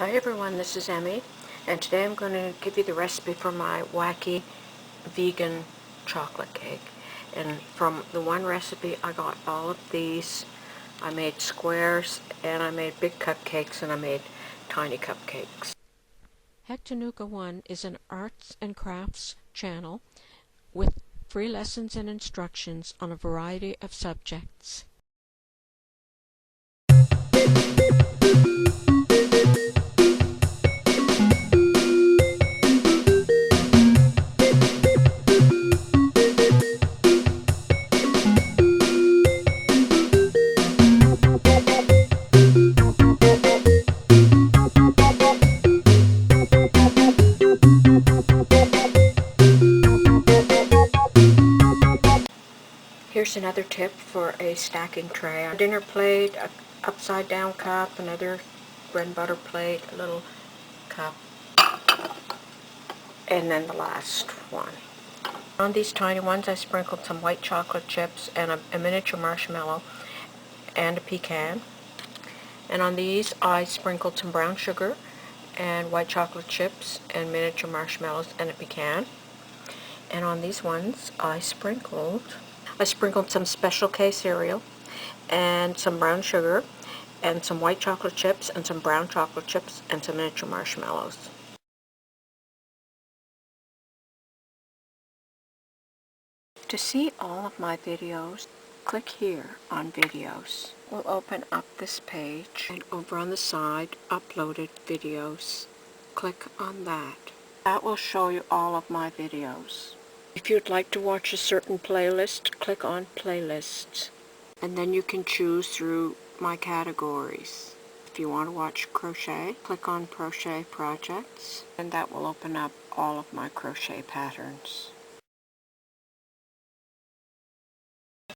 Hi everyone, this is Emmy, and today I'm going to give you the recipe for my wacky vegan chocolate cake. And from the one recipe I got all of these. I made squares, and I made big cupcakes, and I made tiny cupcakes. Hectanuka 1 is an arts and crafts channel with free lessons and instructions on a variety of subjects. Here's another tip for a stacking tray. A dinner plate, a upside down cup, another bread and butter plate, a little cup, and then the last one. On these tiny ones I sprinkled some white chocolate chips and a miniature marshmallow and a pecan. And on these I sprinkled some brown sugar and white chocolate chips and miniature marshmallows and a pecan. And on these ones I sprinkled some Special K cereal and some brown sugar and some white chocolate chips and some brown chocolate chips and some miniature marshmallows. To see all of my videos, click here on videos. We'll open up this page, and over on the side, uploaded videos. Click on that. That will show you all of my videos. If you'd like to watch a certain playlist, click on playlists. And then you can choose through my categories. If you want to watch crochet, click on crochet projects, and that will open up all of my crochet patterns.